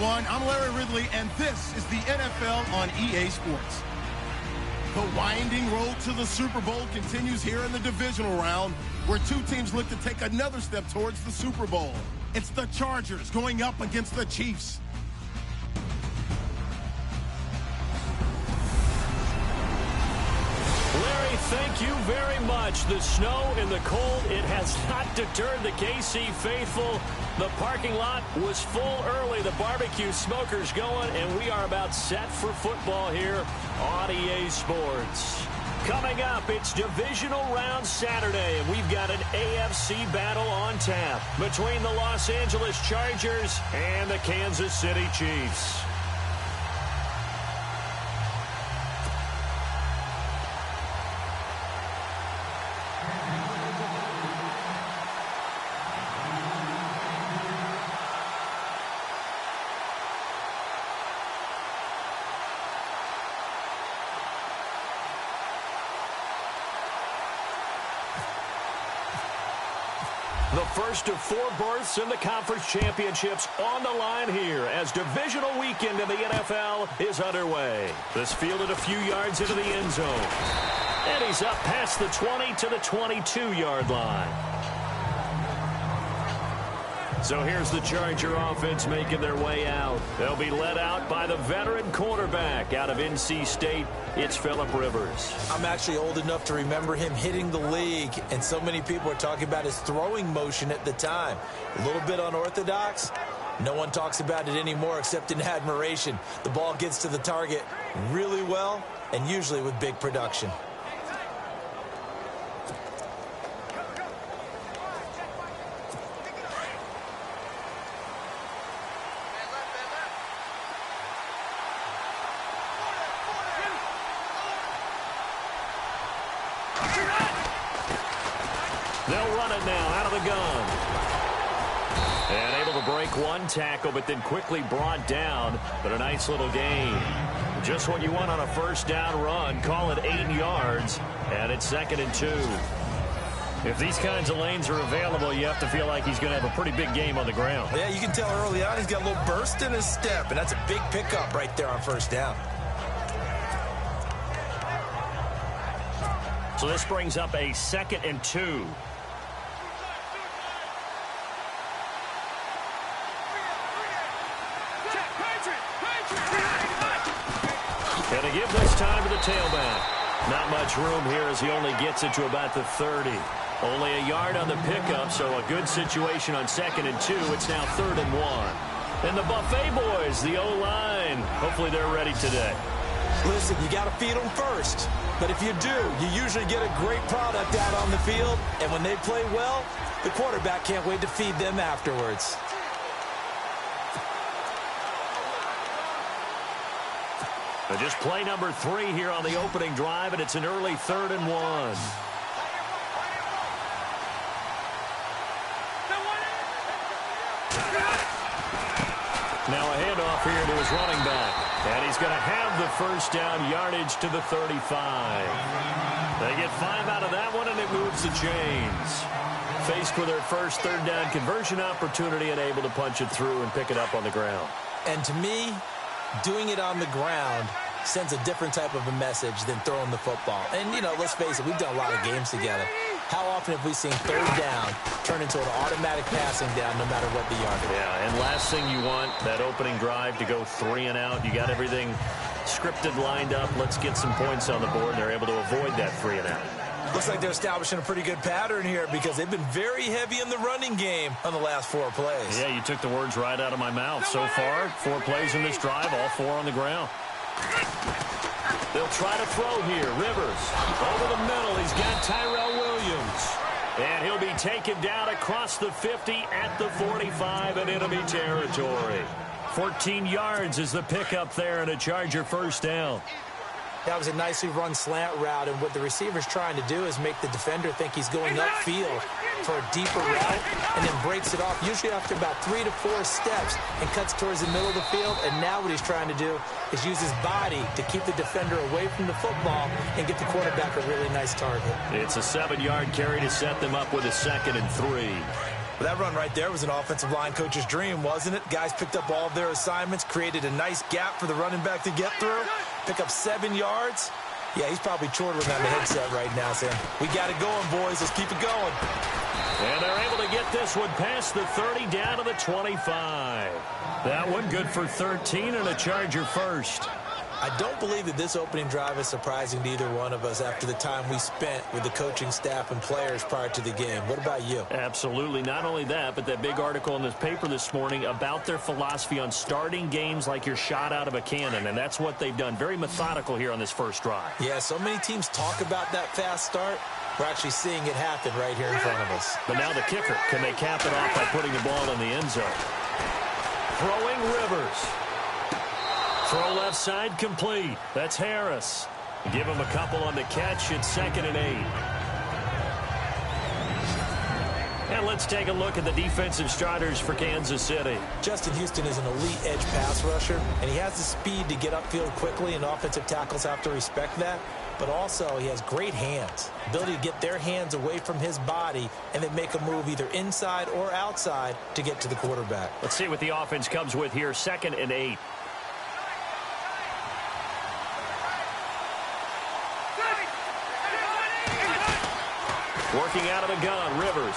everyone. I'm Larry Ridley, and this is the NFL on EA Sports. The winding road to the Super Bowl continues here in the divisional round, where two teams look to take another step towards the Super Bowl. It's the Chargers going up against the Chiefs. Larry, thank you very much. The snow and the cold, it has not deterred the KC faithful. The parking lot was full early. The barbecue smoker's going, and we are about set for football here on EA Sports. Coming up, it's Divisional Round Saturday, and we've got an AFC battle on tap between the Los Angeles Chargers and the Kansas City Chiefs. The first of 4 berths in the conference championships on the line here as divisional weekend in the NFL is underway. This fielded a few yards into the end zone. And he's up past the 20 to the 22-yard line. So here's the Charger offense making their way out. They'll be led out by the veteran quarterback out of NC State. It's Phillip Rivers. I'm actually old enough to remember him hitting the league, and so many people are talking about his throwing motion at the time. A little bit unorthodox. No one talks about it anymore except in admiration. The ball gets to the target really well and usually with big production. They'll run it now out of the gun. And able to break one tackle, but then quickly brought down. But a nice little gain. Just what you want on a first down run. Call it 8 yards. And it's 2nd and 2. If these kinds of lanes are available, you have to feel like he's going to have a pretty big game on the ground. Yeah, you can tell early on he's got a little burst in his step, and that's a big pickup right there on first down. So this brings up a 2nd and 2. And to give this time to the tailback. Not much room here as he only gets it to about the 30. Only a yard on the pickup, so a good situation on 2nd and 2. It's now 3rd and 1. And the Buffet boys, the O-line, hopefully they're ready today. Listen, you got to feed them first. But if you do, you usually get a great product out on the field. And when they play well, the quarterback can't wait to feed them afterwards. Just play number 3 here on the opening drive, and it's an early 3rd and 1. Now a handoff here to his running back. And he's going to have the first down yardage to the 35. They get 5 out of that one, and it moves the chains. Faced with their first 3rd down conversion opportunity and able to punch it through and pick it up on the ground. And to me, doing it on the ground sends a different type of a message than throwing the football. And, you know, let's face it, we've done a lot of games together. How often have we seen 3rd down turn into an automatic passing down no matter what the yardage? Yeah, and last thing you want, that opening drive to go 3 and out. You got everything scripted, lined up. Let's get some points on the board. They're able to avoid that 3 and out. Looks like they're establishing a pretty good pattern here because they've been very heavy in the running game on the last 4 plays. Yeah, you took the words right out of my mouth. So far, 4 plays in this drive, all 4 on the ground. They'll try to throw here. Rivers over the middle. He's got Tyrell Williams. And he'll be taken down across the 50 at the 45 in enemy territory. 14 yards is the pickup there and a Charger first down. That was a nicely run slant route, and what the receiver's trying to do is make the defender think he's going upfield for a deeper route and then breaks it off, usually after about 3 to 4 steps, and cuts towards the middle of the field. And now what he's trying to do is use his body to keep the defender away from the football and get the quarterback a really nice target. It's a 7-yard carry to set them up with a 2nd and 3. Well, that run right there was an offensive line coach's dream, wasn't it? Guys picked up all of their assignments, created a nice gap for the running back to get through, pick up 7 yards. Yeah, he's probably chortling on the headset right now, saying, we got it going, boys. Let's keep it going. And they're able to get this one past the 30 down to the 25. That one good for 13 and a Charger first. I don't believe that this opening drive is surprising to either one of us after the time we spent with the coaching staff and players prior to the game. What about you? Absolutely. Not only that, but that big article in this paper this morning about their philosophy on starting games like you're shot out of a cannon, and that's what they've done. Very methodical here on this first drive. Yeah, so many teams talk about that fast start. We're actually seeing it happen right here in front of us. But now the kicker. Can they cap it off by putting the ball in the end zone? Throwing Rivers. Throw left side complete. That's Harris. Give him a couple on the catch. It's 2nd and 8. And let's take a look at the defensive starters for Kansas City. Justin Houston is an elite edge pass rusher, and he has the speed to get upfield quickly, and offensive tackles have to respect that. But also, he has great hands, ability to get their hands away from his body and then make a move either inside or outside to get to the quarterback. Let's see what the offense comes with here. 2nd and 8. Working out of the gun, Rivers.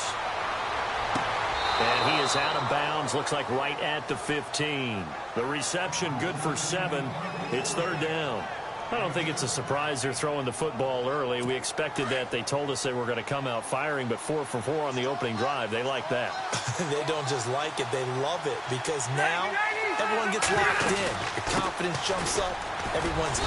And he is out of bounds. Looks like right at the 15. The reception good for 7. It's 3rd down. I don't think it's a surprise they're throwing the football early. We expected that. They told us they were going to come out firing, but 4 for 4 on the opening drive. They like that. They don't just like it. They love it because now everyone gets locked in. Your confidence jumps up. Everyone's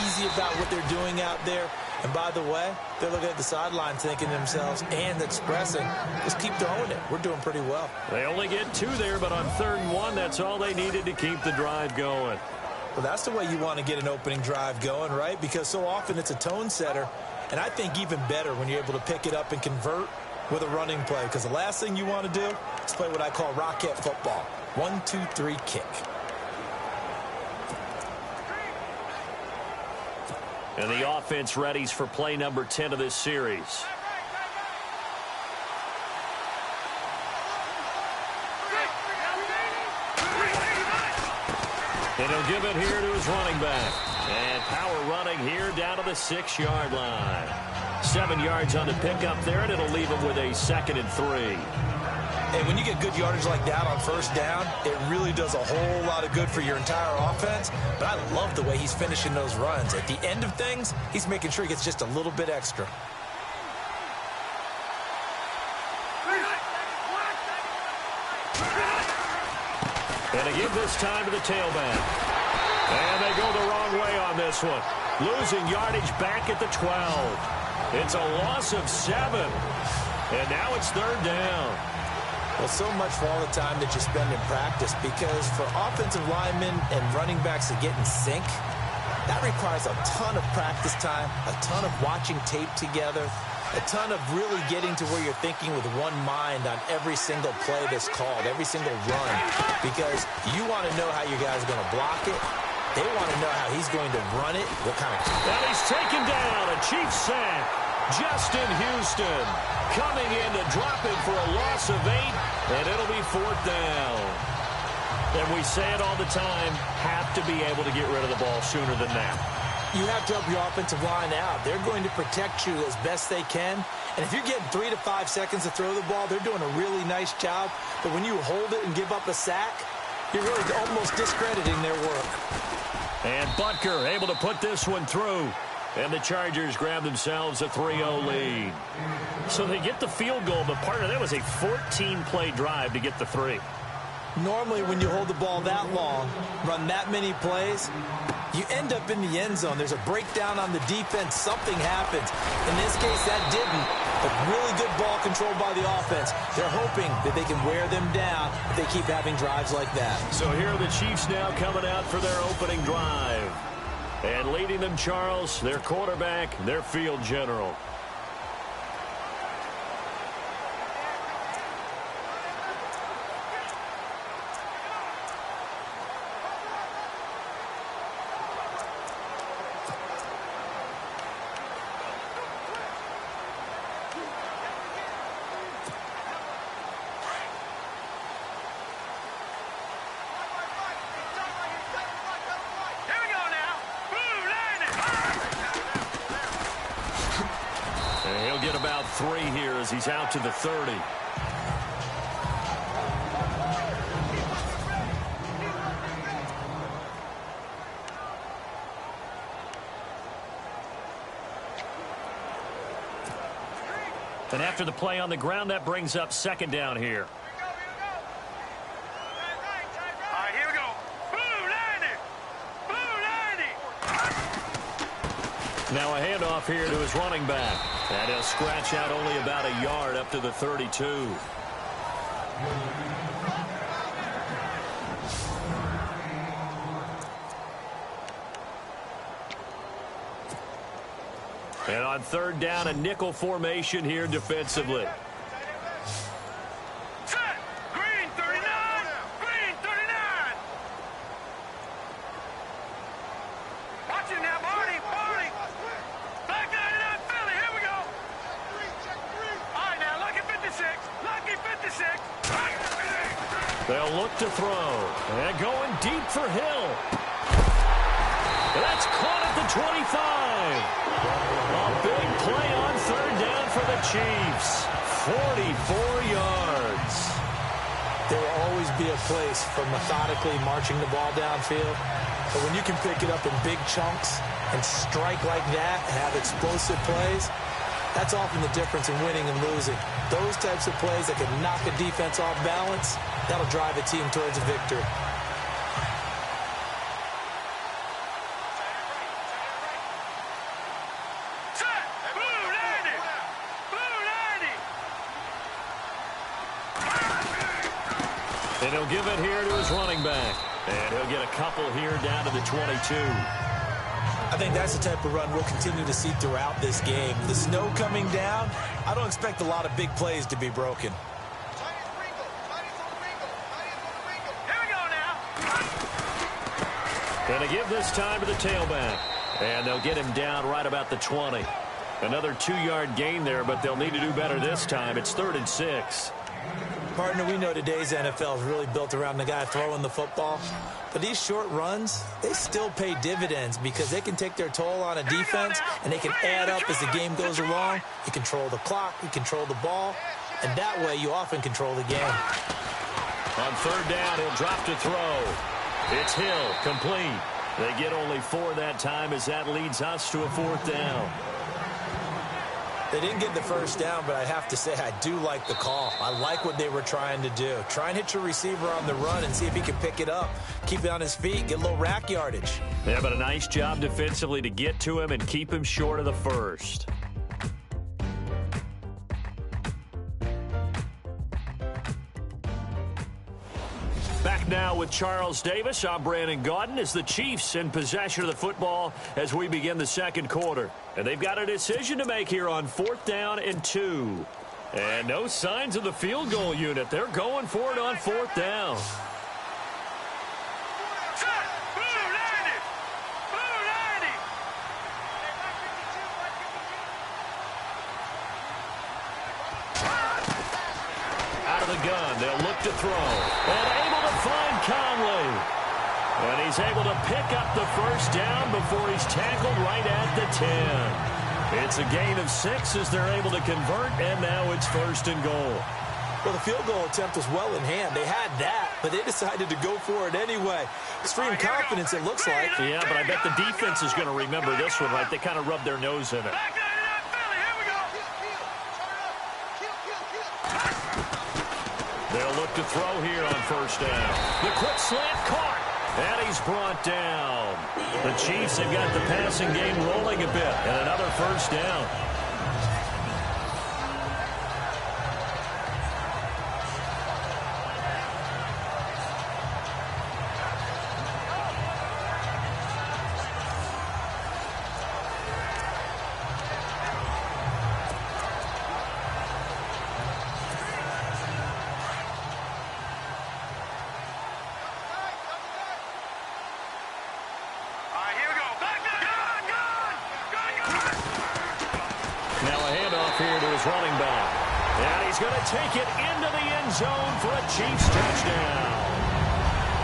easy about what they're doing out there. And by the way, they're looking at the sideline thinking to themselves and expressing, just keep throwing it. We're doing pretty well. They only get 2 there, but on 3rd and 1, that's all they needed to keep the drive going. Well, that's the way you want to get an opening drive going, right? Because so often it's a tone setter. And I think even better when you're able to pick it up and convert with a running play. Because the last thing you want to do is play what I call rocket football. 1, 2, 3, kick. And the offense readies for play number 10 of this series. And he'll give it here to his running back. And power running here down to the 6-yard line. 7 yards on the pickup there, and it'll leave him with a 2nd and 3. And when you get good yardage like that on 1st down, it really does a whole lot of good for your entire offense. But I love the way he's finishing those runs. At the end of things, he's making sure he gets just a little bit extra. And they give this time to the tailback. And they go the wrong way on this one. Losing yardage back at the 12. It's a loss of 7. And now it's 3rd down. Well, so much for all the time that you spend in practice, because for offensive linemen and running backs to get in sync, that requires a ton of practice time, a ton of watching tape together, a ton of really getting to where you're thinking with one mind on every single play that's called, every single run, because you want to know how your guy's going to block it. They want to know how he's going to run it, what kind of... And he's taken down, a Chiefs sack. Justin Houston coming in to drop it for a loss of 8, and it'll be 4th down. And we say it all the time, have to be able to get rid of the ball sooner than that. You have to help your offensive line out. They're going to protect you as best they can. And if you're getting 3 to 5 seconds to throw the ball, they're doing a really nice job. But when you hold it and give up a sack, you're really almost discrediting their work. And Butker able to put this one through. And the Chargers grab themselves a 3-0 lead. So they get the field goal, but part of that was a 14-play drive to get the 3. Normally, when you hold the ball that long, run that many plays, you end up in the end zone. There's a breakdown on the defense. Something happens. In this case, that didn't. But really good ball control by the offense. They're hoping that they can wear them down if they keep having drives like that. So here are the Chiefs now coming out for their opening drive. And leading them, Charles, their quarterback, their field general. 3 here as he's out to the 30. And after the play on the ground, that brings up second down here. Now a handoff here to his running back. And he'll scratch out only about a yard up to the 32. And on third down, a nickel formation here defensively. They'll look to throw. And going deep for Hill. That's caught at the 25. A big play on third down for the Chiefs. 44 yards. There will always be a place for methodically marching the ball downfield. But when you can pick it up in big chunks and strike like that and have explosive plays, that's often the difference in winning and losing. Those types of plays that can knock a defense off balance, that'll drive a team towards a victory. And he'll give it here to his running back. And he'll get a couple here down to the 22. I think that's the type of run we'll continue to see throughout this game. The snow coming down, I don't expect a lot of big plays to be broken. Going to give this time to the tailback. And they'll get him down right about the 20. Another 2-yard gain there, but they'll need to do better this time. It's 3rd and 6. Partner, we know today's NFL is really built around the guy throwing the football. But these short runs, they still pay dividends because they can take their toll on a defense and they can add up as the game goes along. You control the clock, you control the ball, and that way you often control the game. On third down, he'll drop to throw. It's Hill, complete. They get only 4 that time as that leads us to a 4th down. They didn't get the first down, but I have to say I do like the call. I like what they were trying to do. Try and hit your receiver on the run and see if he can pick it up. Keep it on his feet, get a little rack yardage. Yeah, but a nice job defensively to get to him and keep him short of the first. Back now with Charles Davis. I'm Brandon Gaudin as the Chiefs in possession of the football as we begin the second quarter. And they've got a decision to make here on 4th down and 2. And no signs of the field goal unit. They're going for it on 4th down. Out of the gun, they'll look to throw. And able to find Conley. And he's able to pick up the first down before he's tackled right at the 10. It's a gain of 6 as they're able to convert, and now it's 1st and goal. Well, the field goal attempt was well in hand. They had that, but they decided to go for it anyway. Extreme confidence, it looks like. Yeah, but I bet the defense is going to remember this one, right? They kind of rubbed their nose in it. They'll look to throw here on 1st down. The quick slant caught. And he's brought down. The Chiefs have got the passing game rolling a bit. And another 1st down. Running back. And he's going to take it into the end zone for a Chiefs touchdown.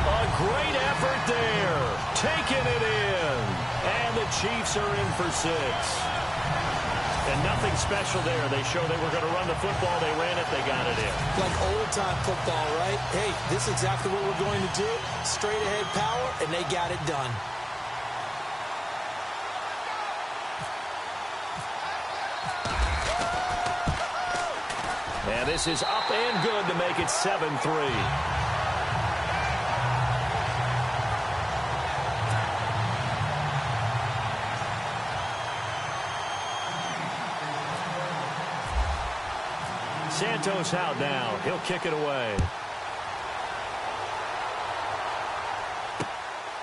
A great effort there. Taking it in. And the Chiefs are in for 6. And nothing special there. They showed they were going to run the football. They ran it. They got it in. Like old-time football, right? Hey, this is exactly what we're going to do. Straight-ahead power, and they got it done. And this is up and good to make it 7-3. Santos out now. He'll kick it away.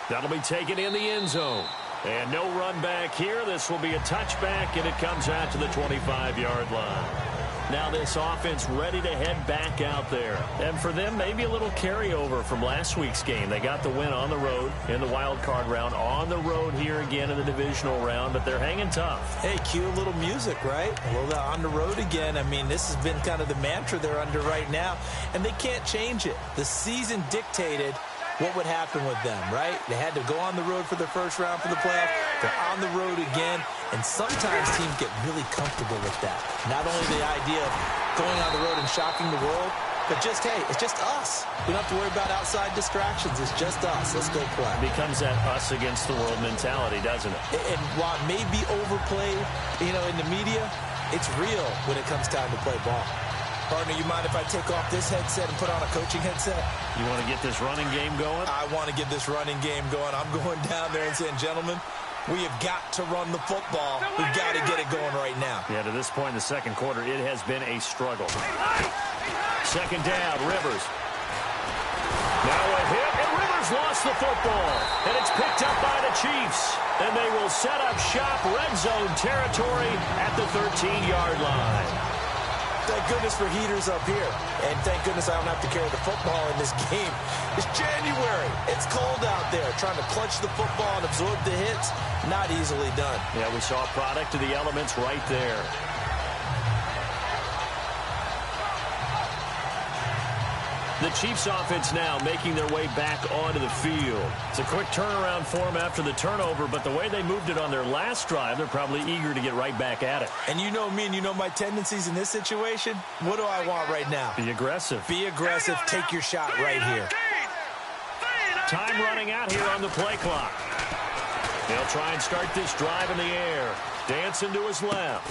That'll be taken in the end zone. And no run back here. This will be a touchback, and it comes out to the 25-yard line. Now this offense ready to head back out there. And for them, maybe a little carryover from last week's game. They got the win on the road in the wild card round, on the road here again in the divisional round, but they're hanging tough. Hey, cue a little music, right? Well, on the road again. I mean, this has been kind of the mantra they're under right now, and they can't change it. The season dictated what would happen with them, right? They had to go on the road for the first round for the playoff. They're on the road again, and sometimes teams get really comfortable with that. Not only the idea of going on the road and shocking the world, but just, hey, it's just us. We don't have to worry about outside distractions. It's just us. Let's go play. It becomes that us against the world mentality, doesn't it? And while it may be overplayed, in the media, it's real when it comes time to play ball. Partner, you mind if I take off this headset and put on a coaching headset? You want to get this running game going? I want to get this running game going. I'm going down there and saying, gentlemen, we have got to run the football. We've got to get it going right now. Yeah, to this point in the second quarter, it has been a struggle. Second down, Rivers. Now a hit, and Rivers lost the football. And it's picked up by the Chiefs. And they will set up shop red zone territory at the 13-yard line. Thank goodness for heaters up here. And thank goodness I don't have to carry the football in this game. It's January. It's cold out there. Trying to clutch the football and absorb the hits, not easily done. Yeah, we saw a product of the elements right there. The Chiefs offense now making their way back onto the field. It's a quick turnaround for them after the turnover, but the way they moved it on their last drive, they're probably eager to get right back at it. And you know me and you know my tendencies in this situation. What do I want right now? Be aggressive. Be aggressive. Take your shot right here. Time running out here on the play clock. They'll try and start this drive in the air. Dancing to his left.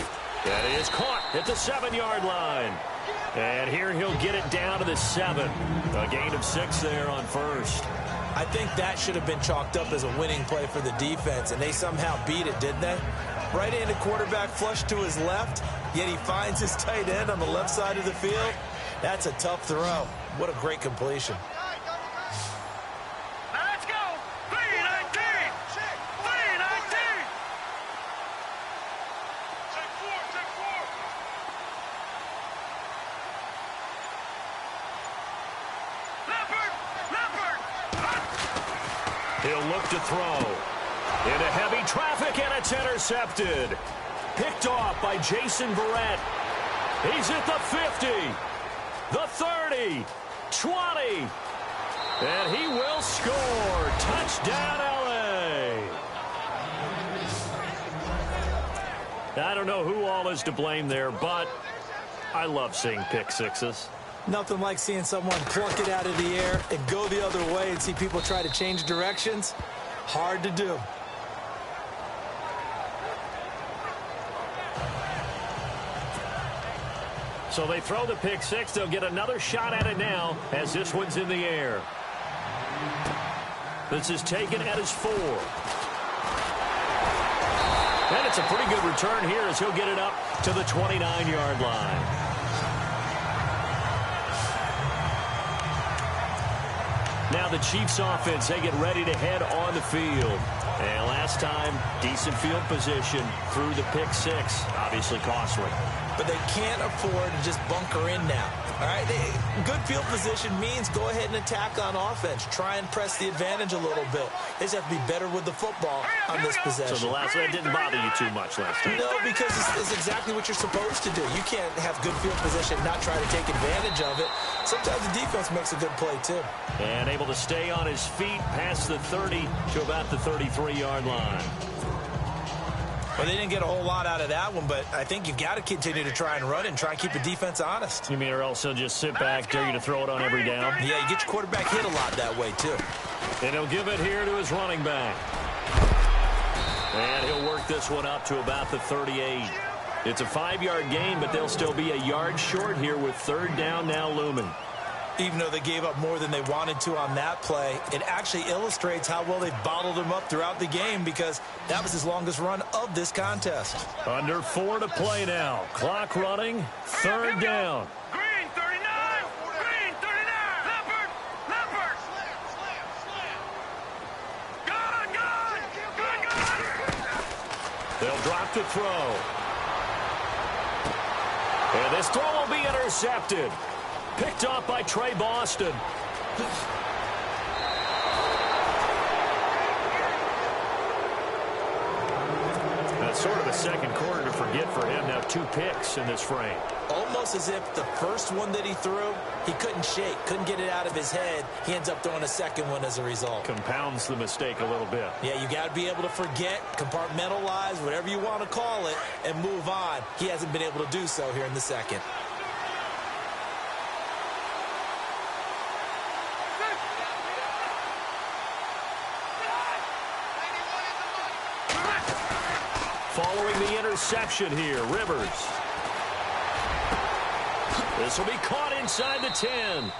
That is caught at the 7-yard line. And here he'll get it down to the 7. A gain of 6 there on first. I think that should have been chalked up as a winning play for the defense, and they somehow beat it, didn't they? Right-handed quarterback flush to his left, yet he finds his tight end on the left side of the field. That's a tough throw. What a great completion. He'll look to throw. Into heavy traffic, and it's intercepted. Picked off by Jason Verrett. He's at the 50, the 30, 20, and he will score. Touchdown, L.A. I don't know who all is to blame there, but I love seeing pick sixes. Nothing like seeing someone pluck it out of the air and go the other way and see people try to change directions. Hard to do. So they throw the pick six. They'll get another shot at it now as this one's in the air. This is taken at his 4. And it's a pretty good return here as he'll get it up to the 29-yard line. Now the Chiefs offense, they get ready to head on the field. And last time, decent field position through the pick six. Obviously costly. But they can't afford to just bunker in now. All right, good field position means go ahead and attack on offense. Try and press the advantage a little bit. They just have to be better with the football on this possession. So the last one didn't bother you too much last time? No, because it's exactly what you're supposed to do. You can't have good field position and not try to take advantage of it. Sometimes the defense makes a good play, too. And able to stay on his feet past the 30 to about the 33-yard line. Well, they didn't get a whole lot out of that one, but I think you've got to continue to try and run it and try and keep the defense honest. You mean or else he'll just sit back, dare you to throw it on every down? Yeah, you get your quarterback hit a lot that way, too. And he'll give it here to his running back. And he'll work this one up to about the 38. It's a 5-yard gain, but they'll still be a yard short here with third down now looming. Even though they gave up more than they wanted to on that play, it actually illustrates how well they've bottled him up throughout the game because that was his longest run of this contest. Under 4 to play now. Clock running. Third down. Green, 39. Green, 39. Leopard. Leopard. Gone. They'll drop to throw. And this throw will be intercepted. Picked off by Trey Boston. That's sort of a second quarter to forget for him. Now 2 picks in this frame. Almost as if the first one that he threw, he couldn't shake, couldn't get it out of his head. He ends up throwing a second one as a result. Compounds the mistake a little bit. Yeah, you got to be able to forget, compartmentalize, whatever you want to call it, and move on. He hasn't been able to do so here in the second. Following the interception here, Rivers. This will be caught inside the 10.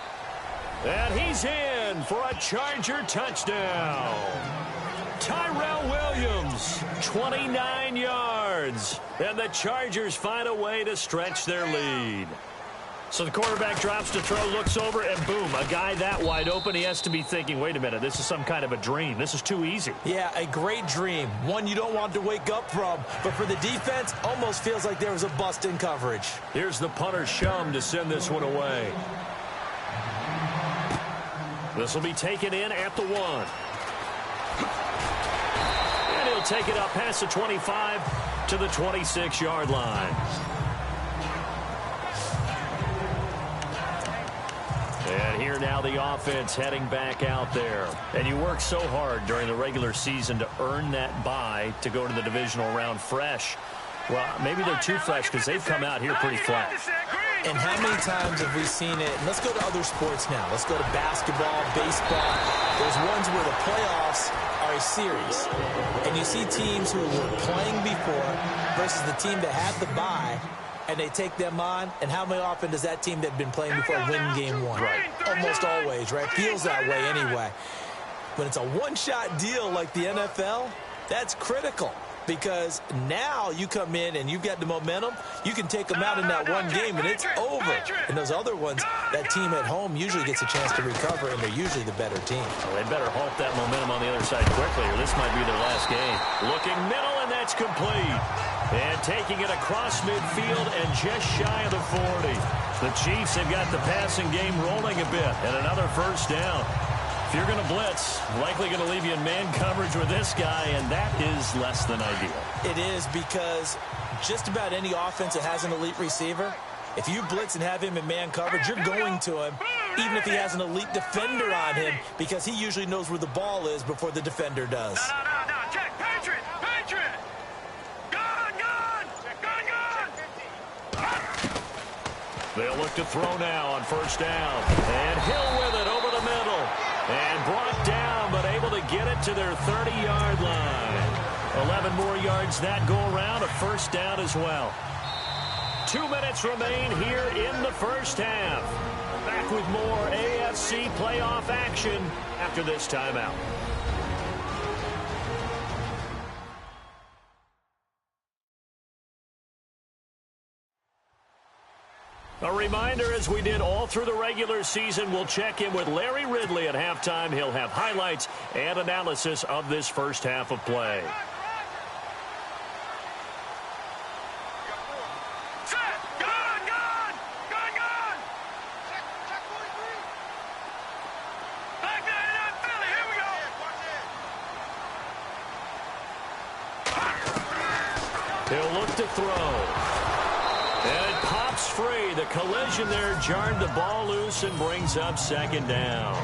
And he's in for a Charger touchdown. Tyrell Williams, 29 yards. And the Chargers find a way to stretch their lead. So the quarterback drops to throw, looks over, and boom, a guy that wide open, he has to be thinking, wait a minute, this is some kind of a dream. This is too easy. Yeah, a great dream. One you don't want to wake up from. But for the defense, almost feels like there was a bust in coverage. Here's the punter, Shum, to send this one away. This will be taken in at the 1. And he'll take it up past the 25 to the 26-yard line. And here now the offense heading back out there. And you work so hard during the regular season to earn that bye to go to the divisional round fresh. Well, maybe they're too fresh because they've come out here pretty flat. And how many times have we seen it? And let's go to other sports now. Let's go to basketball, baseball. There's ones where the playoffs are a series. And you see teams who were playing before versus the team that had the bye. And they take them on, and how often does that team that had been playing before win game 1? Right. Almost always, right? Feels that way anyway. When it's a one-shot deal like the NFL, that's critical. Because now you come in and you've got the momentum, you can take them out in that one game, and it's over. And those other ones, that team at home usually gets a chance to recover, and they're usually the better team. Well, they better halt that momentum on the other side quickly, or this might be their last game. Looking middle, and that's complete. And taking it across midfield and just shy of the 40. The Chiefs have got the passing game rolling a bit, and another first down. If you're going to blitz, likely going to leave you in man coverage with this guy, and that is less than ideal. It is, because just about any offense that has an elite receiver, if you blitz and have him in man coverage, you're going to him, even if he has an elite defender on him, because he usually knows where the ball is before the defender does. No, check. Patriot. They'll look to throw now on first down. And Hill with it over the middle. And brought down, but able to get it to their 30-yard line. 11 more yards that go around, a first down as well. 2 minutes remain here in the first half. Back with more AFC playoff action after this timeout. A reminder, as we did all through the regular season, we'll check in with Larry Ridley at halftime. He'll have highlights and analysis of this first half of play. He'll look to throw. And it pops free. The collision there jarred the ball loose and brings up second down.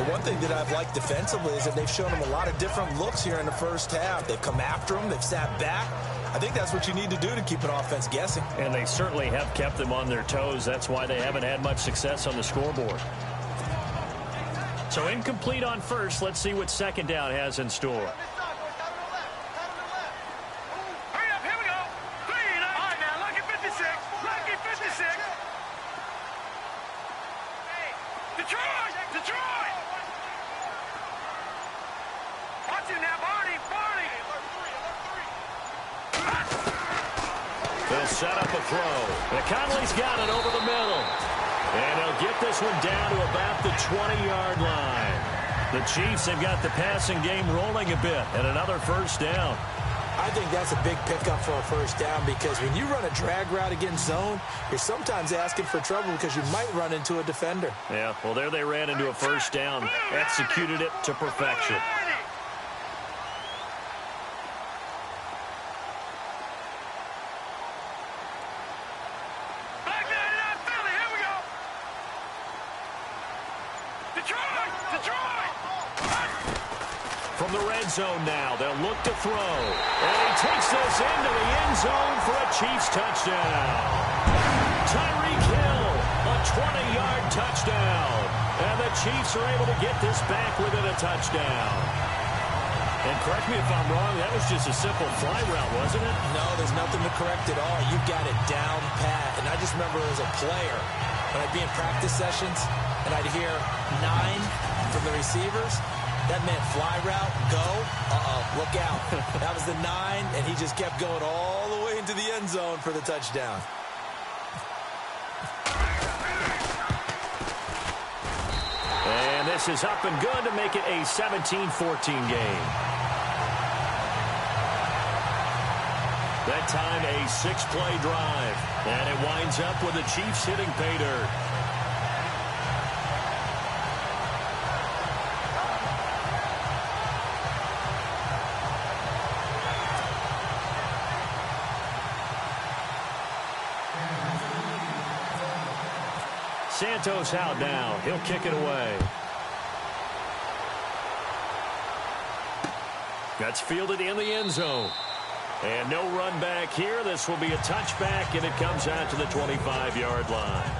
But one thing that I've liked defensively is that they've shown him a lot of different looks here in the first half. They've come after him. They've sat back. I think that's what you need to do to keep an offense guessing. And they certainly have kept them on their toes. That's why they haven't had much success on the scoreboard. So incomplete on first. Let's see what second down has in store. Hurry up, here we go. All right, now, lucky 56. Lucky 56. Detroit! Detroit! Watch him now, Barney! Barney! They'll set up a throw. And Conley's got it over the middle. And he'll get this one down to about the 20-yard line. The Chiefs have got the passing game rolling a bit, and another first down. I think that's a big pickup for a first down because when you run a drag route against zone, you're sometimes asking for trouble because you might run into a defender. Yeah, well, there they ran into a first down, executed it to perfection. From the red zone now, they'll look to throw. And he takes this into the end zone for a Chiefs touchdown. Tyreek Hill, a 20-yard touchdown. And the Chiefs are able to get this back within a touchdown. And correct me if I'm wrong, that was just a simple fly route, wasn't it? No, there's nothing to correct at all. You got it down pat. And I just remember as a player, when I'd be in practice sessions, and I'd hear 9 from the receivers, that meant fly route, go, look out. That was the 9, and he just kept going all the way into the end zone for the touchdown. And this is up and good to make it a 17-14 game. That time a 6-play drive. And it winds up with the Chiefs hitting pay dirt. Santos out now. He'll kick it away. That's fielded in the end zone. And no run back here. This will be a touchback, and it comes out to the 25-yard line.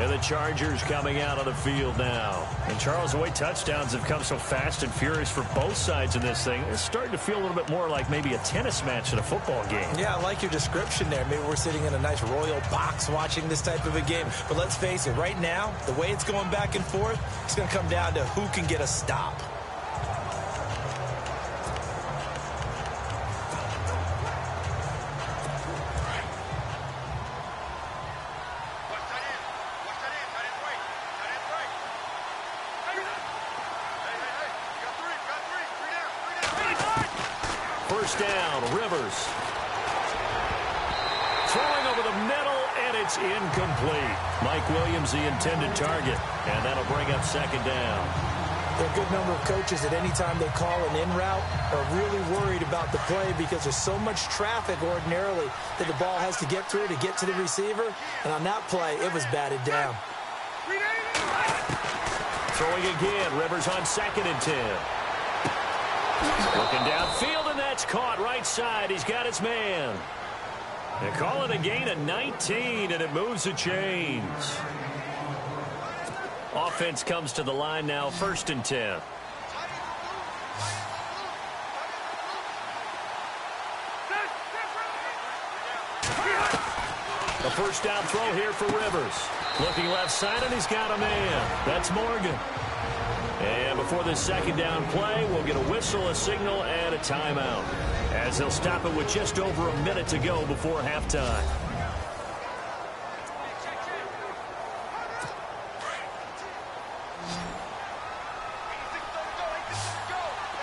And the Chargers coming out on the field now. And, Charles, the way touchdowns have come so fast and furious for both sides in this thing, it's starting to feel a little bit more like maybe a tennis match in a football game. Yeah, I like your description there. Maybe we're sitting in a nice royal box watching this type of a game. But let's face it, right now, the way it's going back and forth, it's going to come down to who can get a stop. Down, Rivers. Throwing over the middle, and it's incomplete. Mike Williams, the intended target, and that'll bring up second down. There are a good number of coaches that any time they call an in route are really worried about the play because there's so much traffic ordinarily that the ball has to get through to get to the receiver. And on that play, it was batted down. Throwing again, Rivers on 2nd and 10. Looking downfield, and that's caught right side. He's got his man. They call it a gain of 19, and it moves the chains. Offense comes to the line now, 1st and 10. A first down throw here for Rivers. Looking left side, and he's got a man. That's Morgan. And before this second down play, we'll get a whistle, a signal, and a timeout, as they'll stop it with just over a minute to go before halftime.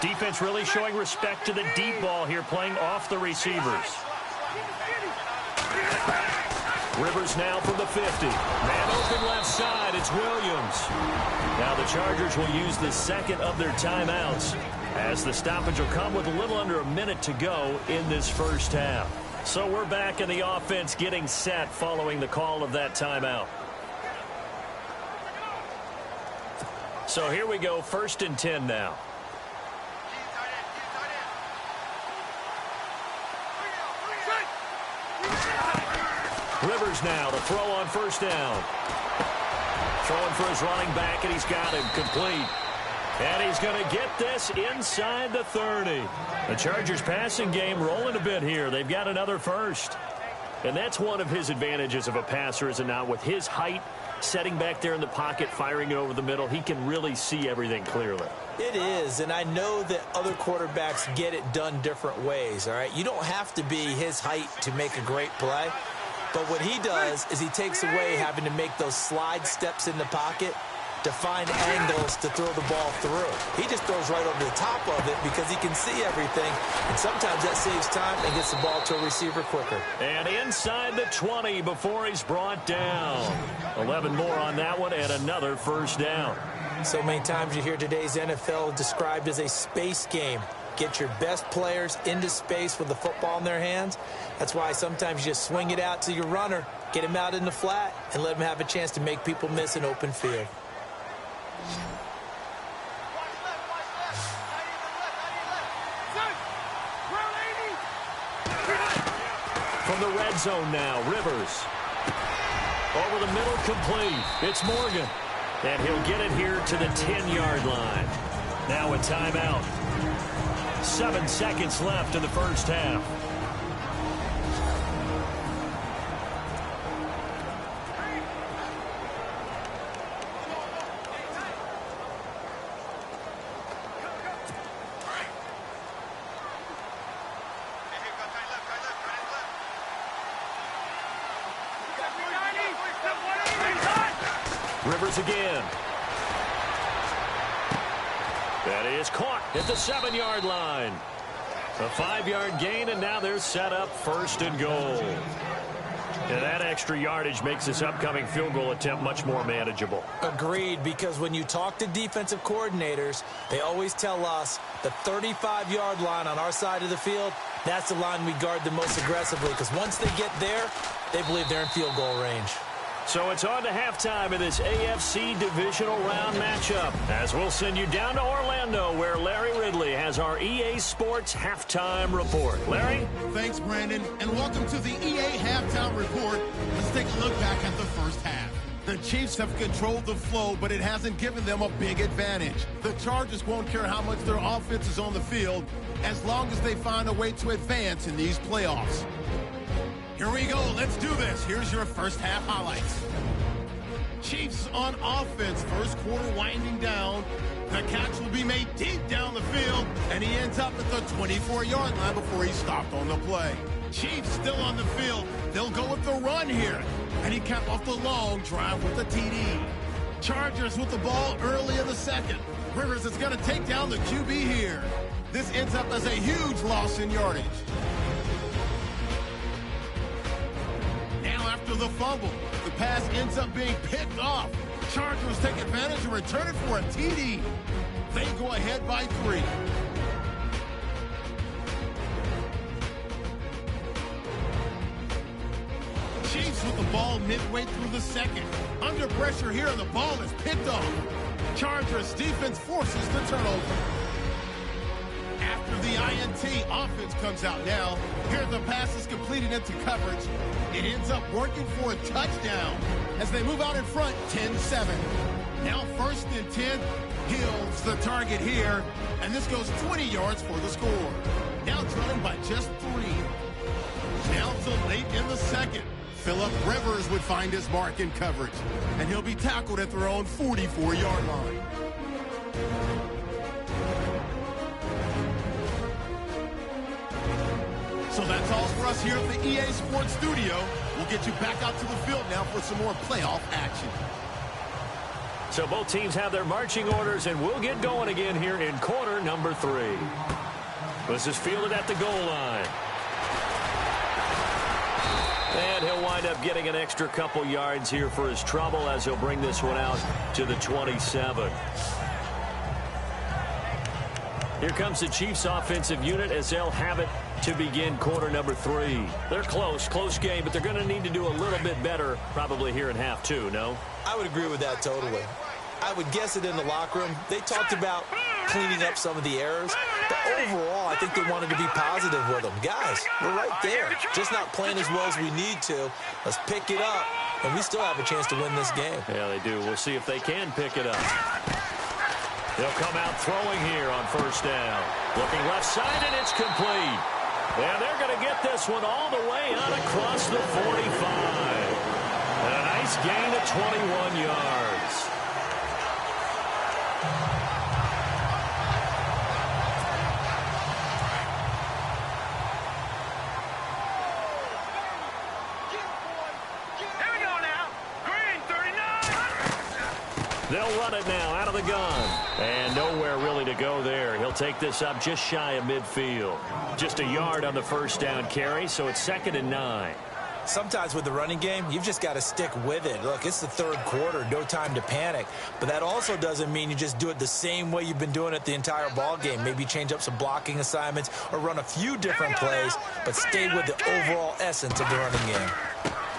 Defense really showing respect to the deep ball here, playing off the receivers. Rivers now from the 50. Man open left side. It's Williams. Now the Chargers will use the second of their timeouts, as the stoppage will come with a little under a minute to go in this first half. So we're back in the offense getting set following the call of that timeout. So here we go, 1st and 10 now. Rivers now to throw on 1st down. Throwing for his running back, and he's got him complete. And he's going to get this inside the 30. The Chargers passing game rolling a bit here. They've got another first. And that's one of his advantages of a passer, is it not? With his height, setting back there in the pocket, firing it over the middle, he can really see everything clearly. It is, and I know that other quarterbacks get it done different ways, all right? You don't have to be his height to make a great play. But what he does is he takes away having to make those slide steps in the pocket to find angles to throw the ball through. He just throws right over the top of it because he can see everything, and sometimes that saves time and gets the ball to a receiver quicker. And inside the 20 before he's brought down. 11 more on that one, and another 1st down. So many times you hear today's NFL described as a space game. Get your best players into space with the football in their hands. That's why sometimes you just swing it out to your runner, get him out in the flat, and let him have a chance to make people miss an open field. From the red zone now, Rivers. Over the middle, complete. It's Morgan. And he'll get it here to the 10-yard line. Now a timeout. 7 seconds left in the 1st half. Rivers again. That is caught at the 7-yard line. A 5-yard gain, and now they're set up 1st and goal. And that extra yardage makes this upcoming field goal attempt much more manageable. Agreed, because when you talk to defensive coordinators, they always tell us the 35-yard line on our side of the field, that's the line we guard the most aggressively, because once they get there, they believe they're in field goal range. So it's on to halftime of this AFC divisional round matchup, as we'll send you down to Orlando, where Larry Ridley has our EA Sports Halftime Report. Larry? Thanks, Brandon, and welcome to the EA Halftime Report. Let's take a look back at the 1st half. The Chiefs have controlled the flow, but it hasn't given them a big advantage. The Chargers won't care how much their offense is on the field as long as they find a way to advance in these playoffs. Here we go. Let's do this. Here's your 1st half highlights. Chiefs on offense. 1st quarter winding down. The catch will be made deep down the field, and he ends up at the 24-yard line before he stopped on the play. Chiefs still on the field. They'll go with the run here, and he capped off the long drive with the TD. Chargers with the ball early in the 2nd. Rivers is going to take down the QB here. This ends up as a huge loss in yardage. After the fumble, the pass ends up being picked off. Chargers take advantage and return it for a TD. They go ahead by 3. Chiefs with the ball midway through the 2nd. Under pressure here, and the ball is picked off. Chargers defense forces the turnover. After the INT, offense comes out now. Here the pass is completed into coverage. It ends up working for a touchdown as they move out in front 10-7. Now 1st and 10. Hills the target here, and this goes 20 yards for the score. Now trailing by just 3. Down to late in the 2nd. Phillip Rivers would find his mark in coverage, and he'll be tackled at their own 44-yard line. So that's all for us here at the EA Sports Studio. We'll get you back out to the field now for some more playoff action. So both teams have their marching orders, and we'll get going again here in quarter number 3. This is fielded at the goal line. And he'll wind up getting an extra couple yards here for his trouble as he'll bring this one out to the 27. Here comes the Chiefs offensive unit as they'll have it to begin quarter number 3. They're close game, but they're going to need to do a little bit better probably here in half 2, no? I would agree with that totally. I would guess it in the locker room. They talked about cleaning up some of the errors, but overall, I think they wanted to be positive with them. Guys, we're right there, just not playing as well as we need to. Let's pick it up, and we still have a chance to win this game. Yeah, they do. We'll see if they can pick it up. They'll come out throwing here on first down. Looking left side, and it's complete. And they're going to get this one all the way out across the 45. And a nice gain of 21 yards. Here we go now. Green, 39. They'll run it now out of the gun. And nowhere really to go there. He'll take this up just shy of midfield. Just a yard on the first down carry, so it's 2nd and 9. Sometimes with the running game, you've just got to stick with it. Look, it's the third quarter, no time to panic. But that also doesn't mean you just do it the same way you've been doing it the entire ball game. Maybe change up some blocking assignments or run a few different plays, but stay with the overall essence of the running game.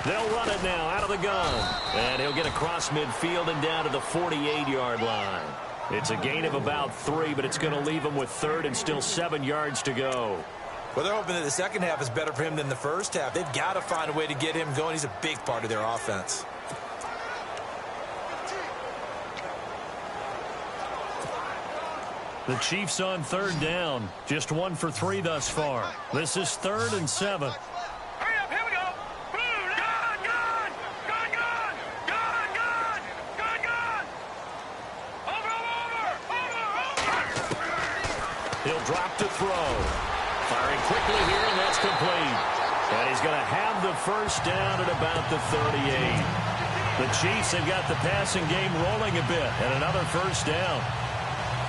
They'll run it now out of the gun. And he'll get across midfield and down to the 48-yard line. It's a gain of about 3, but it's going to leave him with 3rd and still 7 yards to go. Well, they're hoping that the second half is better for him than the first half. They've got to find a way to get him going. He's a big part of their offense. The Chiefs on 3rd down. Just 1 for 3 thus far. This is 3rd and 7. Hurry up, here we go. Boom, gun, gun, gun, gun, gun, gun, gun, gun. Over. He'll drop to throw. Firing quickly here, and that's complete. And he's going to have the first down at about the 38. The Chiefs have got the passing game rolling a bit, and another first down.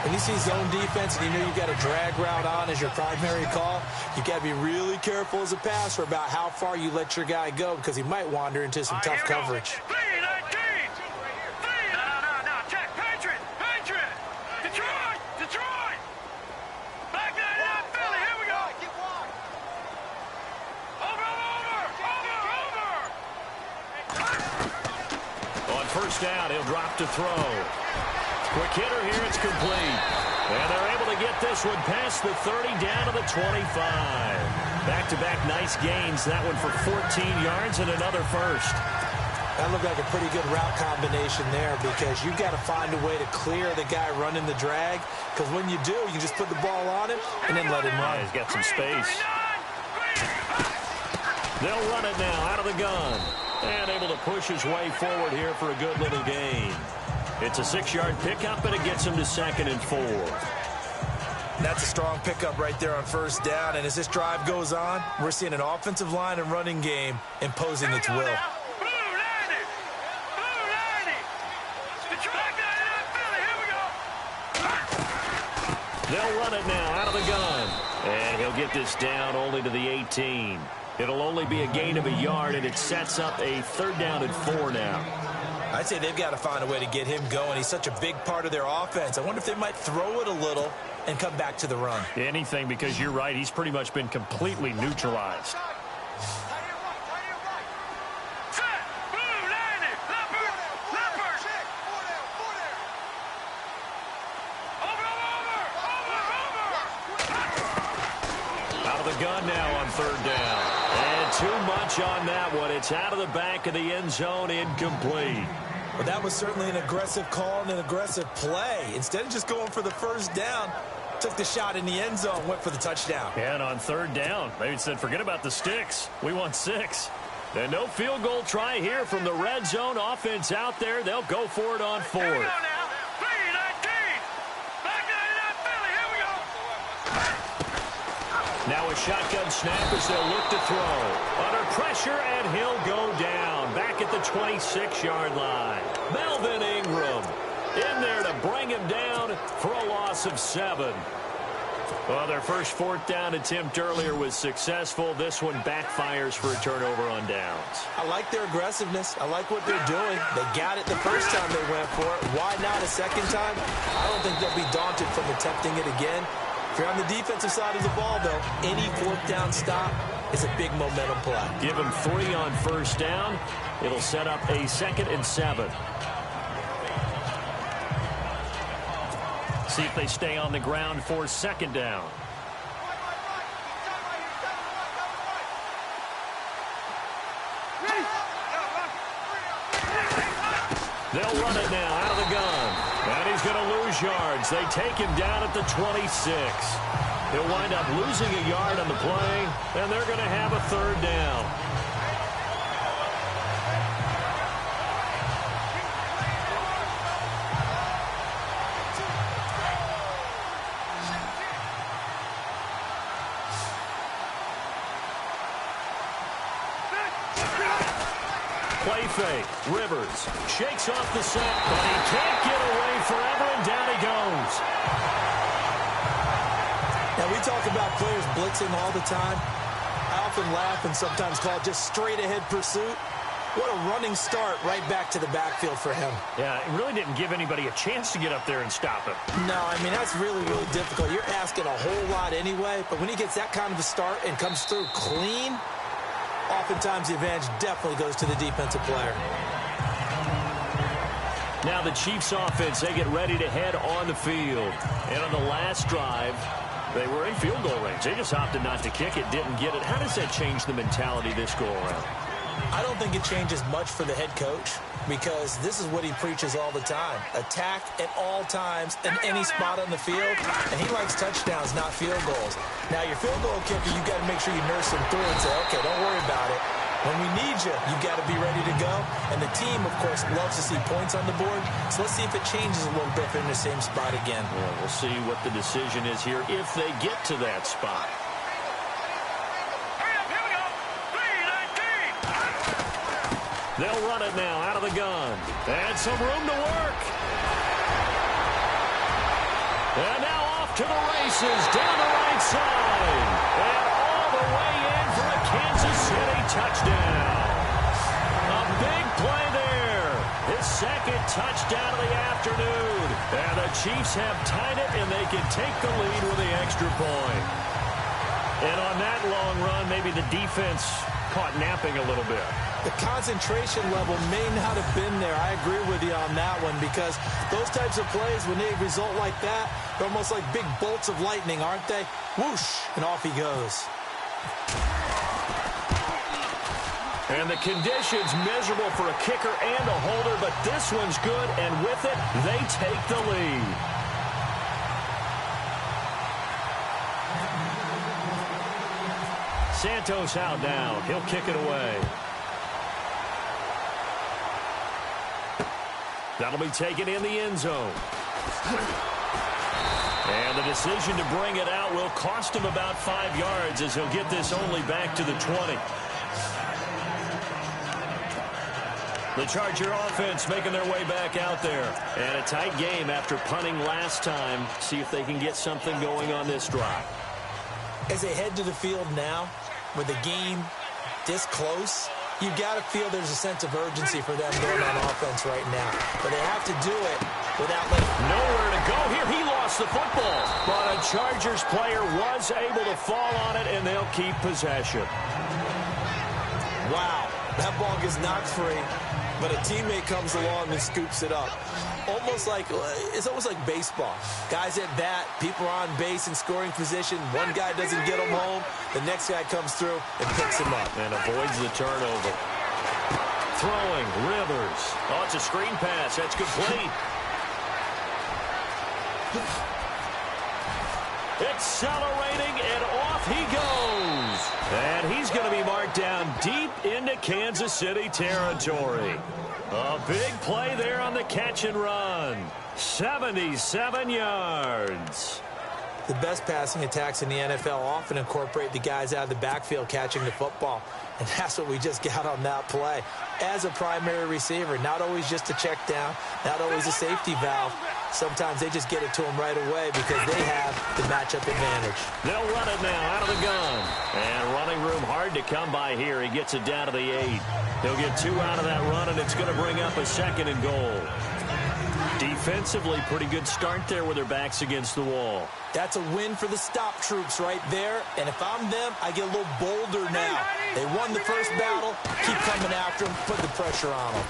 When you see zone defense and you know you've got a drag route on as your primary call, you've got to be really careful as a passer about how far you let your guy go because he might wander into some tough coverage. 3-19. No. Check. Patriot. Detroit. Back 99, Philly. Here we go. Over. On first down, he'll drop to throw. Quick hitter here, it's complete. And they're able to get this one past the 30 down to the 25. Back-to-back nice gains. That one for 14 yards and another first. That looked like a pretty good route combination there because you've got to find a way to clear the guy running the drag because when you do, you can just put the ball on him and then let him run. He's got some space. They'll run it now out of the gun. And able to push his way forward here for a good little gain. It's a 6-yard pickup, and it gets him to 2nd and 4. That's a strong pickup right there on first down. And as this drive goes on, we're seeing an offensive line and running game imposing its will. Blue 90. Detroit 99, Philly. Here we go. They'll run it now out of the gun. And he'll get this down only to the 18. It'll only be a gain of a yard, and it sets up a 3rd down and 4 now. I'd say they've got to find a way to get him going. He's such a big part of their offense. I wonder if they might throw it a little and come back to the run. Anything, because you're right. He's pretty much been completely neutralized. Set. Blue 90. Leopard. Over. Out of the gun now on 3rd down. And too much on that one. It's out of the back of the end zone, incomplete. Well, that was certainly an aggressive call and an aggressive play. Instead of just going for the first down, took the shot in the end zone, went for the touchdown. And on 3rd down, they said, forget about the sticks. We want 6. And no field goal try here from the red zone offense out there. They'll go for it on 4th. Here we go now. 3-19. Back 99, Philly. Here we go. Now a shotgun snap as they'll look to throw. Under pressure, and he'll go down. Back at the 26-yard line. Melvin Ingram in there to bring him down for a loss of 7. Well, their first 4th down attempt earlier was successful. This one backfires for a turnover on downs. I like their aggressiveness. I like what they're doing. They got it the first time they went for it. Why not a second time? I don't think they'll be daunted from attempting it again. If you're on the defensive side of the ball, though, any 4th down stop is a big momentum play. Give him 3 on first down. It'll set up a 2nd and 7. See if they stay on the ground for second down. They'll run it now out of the gun. And he's going to lose yards. They take him down at the 26. He'll wind up losing a yard on the play, and they're going to have a third down. Play fake. Rivers shakes off the sack, but he can't get away forever, and down he goes. Now, we talk about players blitzing all the time. I often laugh and sometimes call it just straight-ahead pursuit. What a running start right back to the backfield for him. Yeah, it really didn't give anybody a chance to get up there and stop him. No, I mean, that's really, really difficult. You're asking a whole lot anyway, but when he gets that kind of a start and comes through clean, oftentimes the advantage definitely goes to the defensive player. Now the Chiefs offense, they get ready to head on the field. And on the last drive, they were in field goal range. They just opted not to kick it, didn't get it. How does that change the mentality this go around? I don't think it changes much for the head coach because this is what he preaches all the time. Attack at all times in any spot on the field, and he likes touchdowns, not field goals. Now, your field goal kicker, you've got to make sure you nurse him through and say, okay, don't worry about it. When we need you, you've got to be ready to go. And the team, of course, loves to see points on the board. So let's see if it changes a little bit if they're in the same spot again. Well, we'll see what the decision is here if they get to that spot. They'll run it now out of the gun. And some room to work. And now off to the races down the right side. And all the way in for a Kansas City touchdown. A big play there. His second touchdown of the afternoon. And the Chiefs have tied it, and they can take the lead with the extra point. And on that long run, maybe the defense caught napping a little bit. The concentration level may not have been there. I agree with you on that one because those types of plays, when they result like that, they're almost like big bolts of lightning, aren't they? Whoosh, and off he goes. And the conditions miserable for a kicker and a holder, but this one's good, and with it, they take the lead. Santos out now. He'll kick it away. That'll be taken in the end zone. And the decision to bring it out will cost him about 5 yards as he'll get this only back to the 20. The Charger offense making their way back out there. And a tight game after punting last time. See if they can get something going on this drive. As they head to the field now, with the game this close, you've got to feel there's a sense of urgency for them going on offense right now. But they have to do it without letting... Nowhere to go here. He lost the football. But a Chargers player was able to fall on it, and they'll keep possession. Wow, that ball gets knocked free, but a teammate comes along and scoops it up. It's almost like baseball. Guys at bat, people are on base in scoring position. One guy doesn't get him home. The next guy comes through and picks him up. And avoids the turnover. Throwing, Rivers. Oh, it's a screen pass. That's complete. Accelerating, and off he goes. And he's going to be marked down deep into Kansas City territory. A big play there on the catch and run. 77 yards. The best passing attacks in the NFL often incorporate the guys out of the backfield catching the football. And that's what we just got on that play. As a primary receiver, not always just a check down, not always a safety valve. Sometimes they just get it to him right away because they have the matchup advantage. They'll run it now out of the gun. And running room hard to come by here. He gets it down to the 8. He'll get 2 out of that run, and it's going to bring up a 2nd and goal. Defensively, pretty good start there with their backs against the wall. That's a win for the stop troops right there. And if I'm them, I get a little bolder now. They won the first battle. Keep coming after them. Put the pressure on them.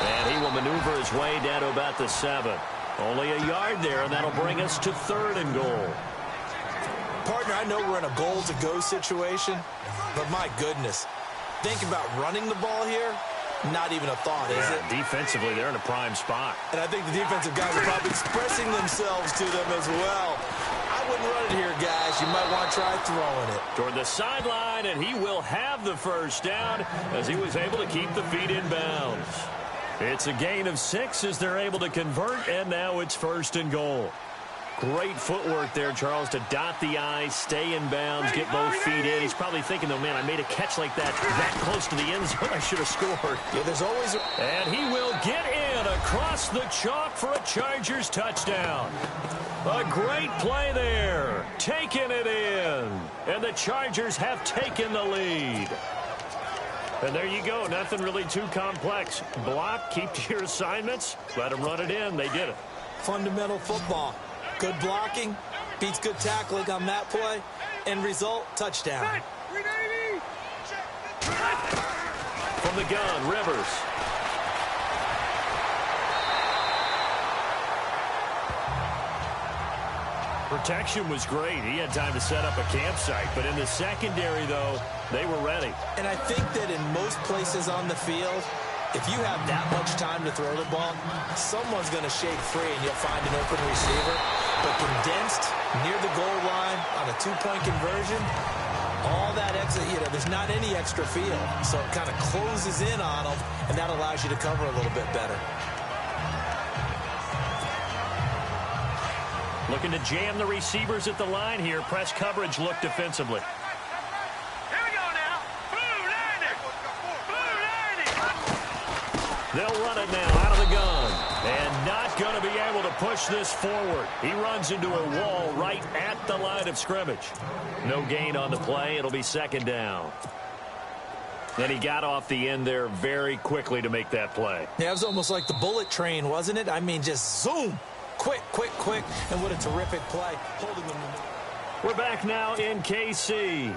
And he will maneuver his way down to about the 7. Only a yard there, and that'll bring us to 3rd and goal. Partner, I know we're in a goal-to-go situation, but my goodness, think about running the ball here. Not even a thought, is it? Defensively, they're in a prime spot. And I think the defensive guys are probably expressing themselves to them as well. I wouldn't run it here, guys. You might want to try throwing it. Toward the sideline, and he will have the first down as he was able to keep the feet in bounds. It's a gain of 6 as they're able to convert, and now it's 1st and goal. Great footwork there, Charles, to dot the I, stay in bounds, get both feet in. He's probably thinking, though, man, I made a catch like that close to the end zone. I should have scored. Yeah, there's always... And he will get in across the chalk for a Chargers touchdown. A great play there. Taking it in. And the Chargers have taken the lead. And there you go. Nothing really too complex. Block, keep to your assignments, let them run it in. They did it. Fundamental football. Good blocking, beats good tackling on that play. End result, touchdown. From the gun, Rivers. Protection was great. He had time to set up a campsite. But in the secondary, though, they were ready. And I think that in most places on the field, if you have that much time to throw the ball, someone's going to shake free and you'll find an open receiver. But condensed near the goal line on a 2-point conversion, all that extra, there's not any extra field. So it kind of closes in on them, and that allows you to cover a little bit better. Looking to jam the receivers at the line here. Press coverage look defensively. Here we go now. Blue 90. They'll run it now out of the gun. And not going to be able to push this forward. He runs into a wall right at the line of scrimmage. No gain on the play. It'll be 2nd down. And he got off the end there very quickly to make that play. Yeah, it was almost like the bullet train, wasn't it? I mean, just zoom. Quick, quick, quick. And what a terrific play. Holding them. We're back now in KC.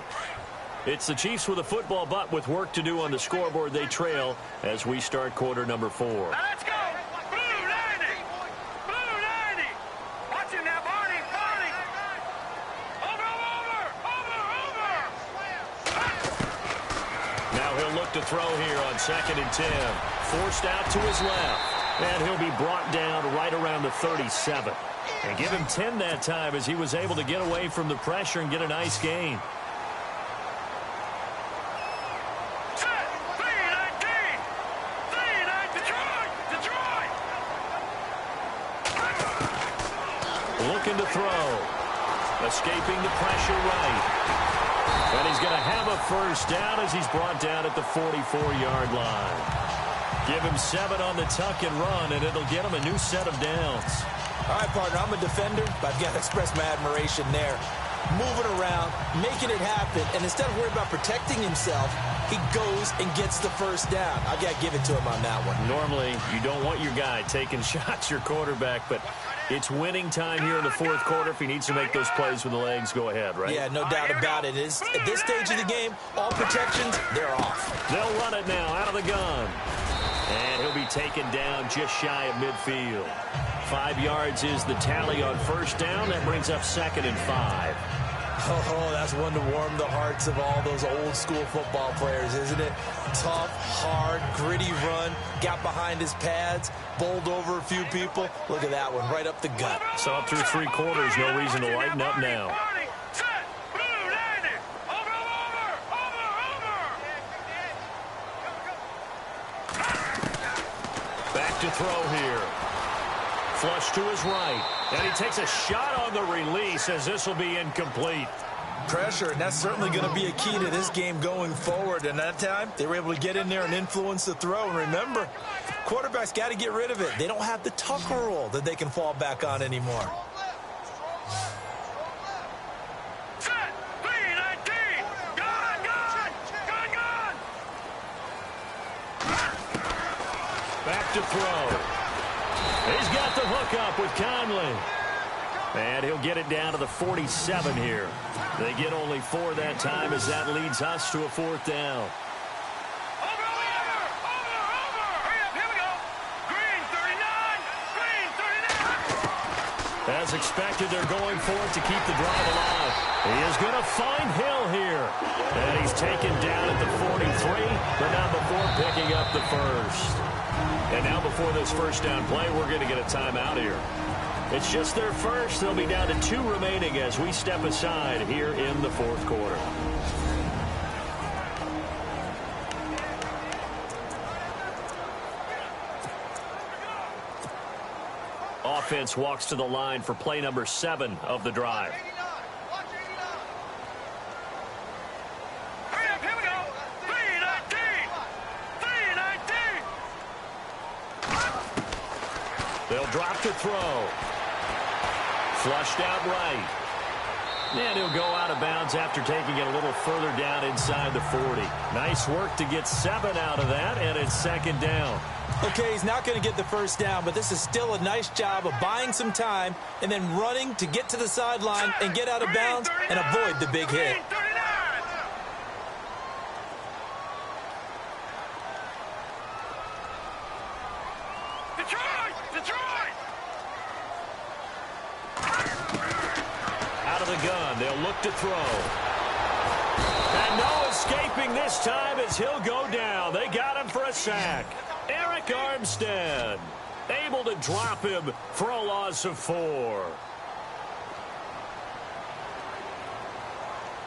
It's the Chiefs with a football, but with work to do on the scoreboard. They trail as we start quarter number 4. Let's go. Blue 90. Blue 90. Watch him now, Barney. Barney. Over. Now he'll look to throw here on 2nd and 10. Forced out to his left. And he'll be brought down right around the 37. And give him 10 that time as he was able to get away from the pressure and get a nice gain. Looking to throw. Escaping the pressure right. And he's going to have a first down as he's brought down at the 44-yard line. Give him 7 on the tuck and run, and it'll get him a new set of downs. All right, partner, I'm a defender, but I've got to express my admiration there. Moving around, making it happen, and instead of worrying about protecting himself, he goes and gets the first down. I've got to give it to him on that one. Normally, you don't want your guy taking shots, your quarterback, but it's winning time here in the 4th quarter. If he needs to make those plays with the legs, go ahead, right? Yeah, no doubt about it. At this stage of the game, all protections, they're off. They'll run it now out of the gun. And he'll be taken down just shy of midfield. 5 yards is the tally on first down. That brings up 2nd and 5. Oh, that's one to warm the hearts of all those old school football players, isn't it? Tough, hard, gritty run. Got behind his pads, bowled over a few people. Look at that one, right up the gut. So up through 3 quarters, no reason to lighten up now. Back to throw here. Flush to his right. And he takes a shot on the release as this will be incomplete. Pressure, and that's certainly going to be a key to this game going forward. And that time, they were able to get in there and influence the throw. And remember, quarterbacks got to get rid of it. They don't have the Tucker rule that they can fall back on anymore. Back to throw. He's got the hook up with Conley. And he'll get it down to the 47 here. They get only 4 that time as that leads us to a 4th down. Hurry up, here we go. Green 39, green 39. expected, they're going for it to keep the drive alive. He is going to find Hill here. And he's taken down at the 43, but not before picking up the first. And now before this first down play, we're going to get a timeout here. It's just their first. They'll be down to 2 remaining as we step aside here in the fourth quarter. Offense walks to the line for play number 7 of the drive. Here we go. 3-19. They'll drop to throw. Flushed out right. And he'll go out of bounds after taking it a little further down inside the 40. Nice work to get 7 out of that, and it's second down. Okay, he's not going to get the first down, but this is still a nice job of buying some time and then running to get to the sideline and get out of bounds and avoid the big hit. Detroit! Out of the gun, they'll look to throw. And no escaping this time as he'll go down. They got him for a sack. Eric Armstead able to drop him for a loss of 4.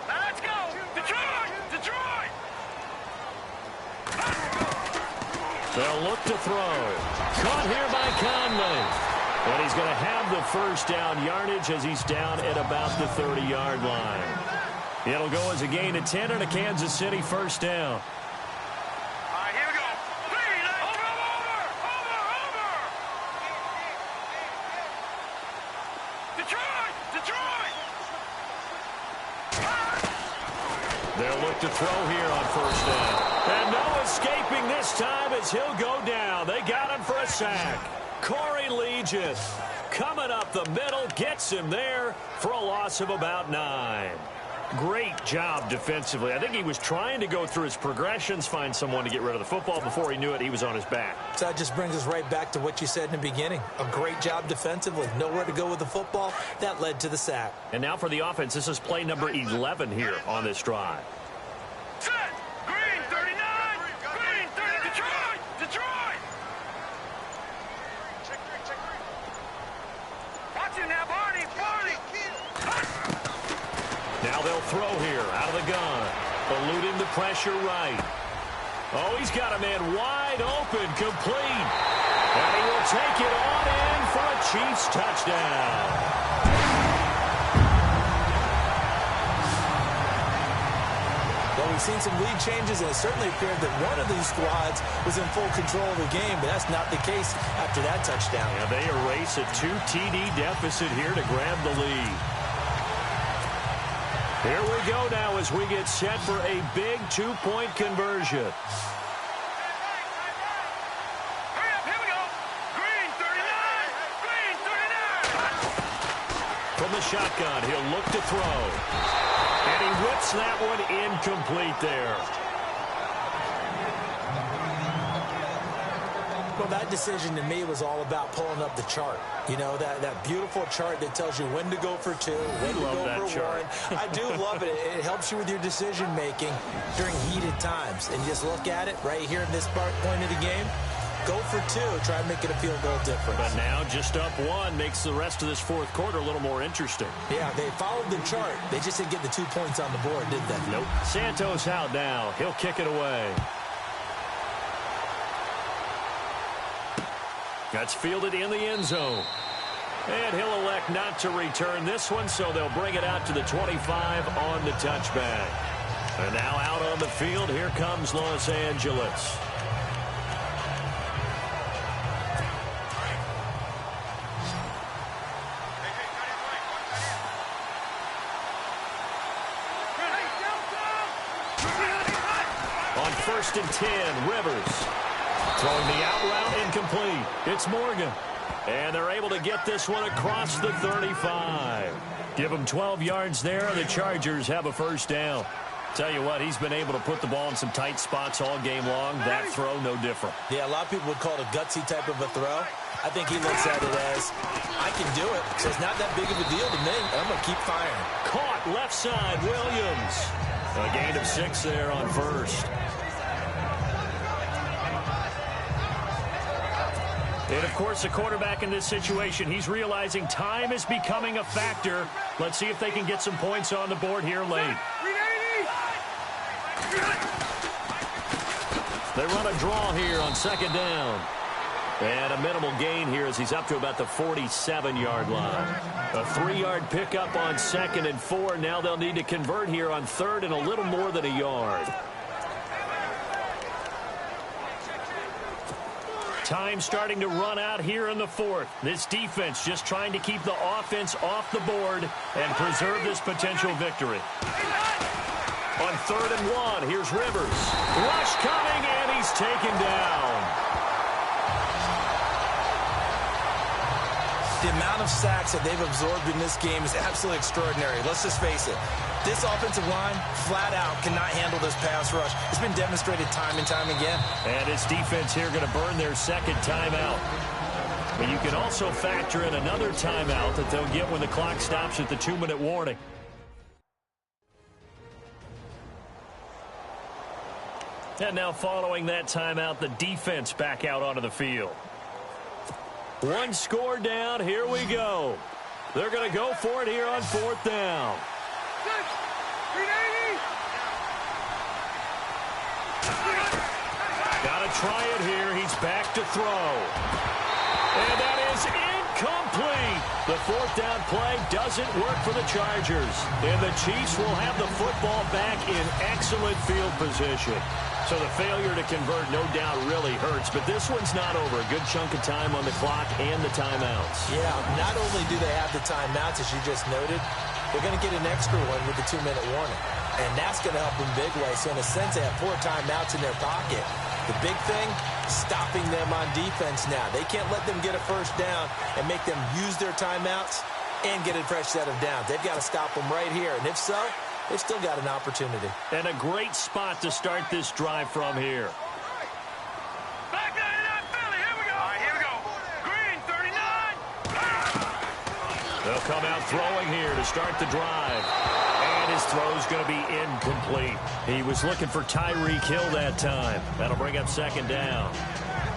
Let's go! Detroit! They'll look to throw. Caught here by Conley. And he's going to have the first down yardage as he's down at about the 30-yard line. It'll go as a gain of 10 and a Kansas City first down. They'll look to throw here on first down. And no escaping this time as he'll go down. They got him for a sack. Corey Legis coming up the middle, gets him there for a loss of about 9. Great job defensively. I think he was trying to go through his progressions, find someone to get rid of the football. Before he knew it, he was on his back. So that just brings us right back to what you said in the beginning. A great job defensively. Nowhere to go with the football. That led to the sack. And now for the offense, this is play number 11 here on this drive. Set! Green 39! Green 30! Detroit! Check three. Watch him now, Barney! Now they'll throw here out of the gun. Eluding the pressure right. Oh, he's got a man wide open, complete. And he will take it on in for a Chiefs touchdown. Well, we've seen some lead changes, and it certainly appeared that one of these squads was in full control of the game, but that's not the case after that touchdown. Yeah, they erase a 2 TD deficit here to grab the lead. Here we go now as we get set for a big 2-point conversion. Hurry up, here we go! Green 39! Green 39! From the shotgun, he'll look to throw. And he whips that one incomplete there. Well, that decision to me was all about pulling up the chart. You know, that beautiful chart that tells you when to go for 2, when to go for 1. I do love it. It helps you with your decision-making during heated times. And you just look at it right here in this point of the game. Go for 2. Try to make it a field goal difference. But now just up 1 makes the rest of this fourth quarter a little more interesting. Yeah, they followed the chart. They just didn't get the 2 points on the board, did they? Nope. Santos out now. He'll kick it away. That's fielded in the end zone. And he'll elect not to return this one, so they'll bring it out to the 25 on the touchback. And now out on the field, here comes Los Angeles. On 1st and 10, Rivers. Throwing the out route incomplete. It's Morgan. And they're able to get this one across the 35. Give them 12 yards there. The Chargers have a first down. Tell you what, he's been able to put the ball in some tight spots all game long. That throw, no different. Yeah, a lot of people would call it a gutsy type of a throw. I think he looks at it as, I can do it, so it's not that big of a deal to me. I'm going to keep firing. Caught left side, Williams. A gain of 6 there on first. And, of course, the quarterback in this situation, he's realizing time is becoming a factor. Let's see if they can get some points on the board here late. They run a draw here on second down. And a minimal gain here as he's up to about the 47-yard line. A 3-yard pickup on 2nd and 4. Now they'll need to convert here on 3rd and a little more than a yard. Time starting to run out here in the 4th. This defense just trying to keep the offense off the board and preserve this potential victory. On 3rd and 1, here's Rivers. Rush coming, and he's taken down. The amount of sacks that they've absorbed in this game is absolutely extraordinary. Let's just face it. This offensive line, flat out, cannot handle this pass rush. It's been demonstrated time and time again. And his defense here going to burn their second timeout. But you can also factor in another timeout that they'll get when the clock stops at the 2-minute warning. And now following that timeout, the defense back out onto the field. One score down. Here we go. They're going to go for it here on 4th down. Got to try it here. He's back to throw. And that is incomplete. The 4th down play doesn't work for the Chargers. And the Chiefs will have the football back in excellent field position. So the failure to convert, no doubt, really hurts. But this one's not over. A good chunk of time on the clock and the timeouts. Yeah, not only do they have the timeouts, as you just noted, they're going to get an extra one with the 2-minute warning. And that's going to help them big way. So in a sense, they have 4 timeouts in their pocket. The big thing, stopping them on defense now. They can't let them get a first down and make them use their timeouts and get a fresh set of downs. They've got to stop them right here. And if so, they've still got an opportunity. And a great spot to start this drive from here. Back 99 Philly, here we go. All right, here we go. Green, 39. They'll come out throwing here to start the drive. And his throw's going to be incomplete. He was looking for Tyreek Hill that time. That'll bring up 2nd down.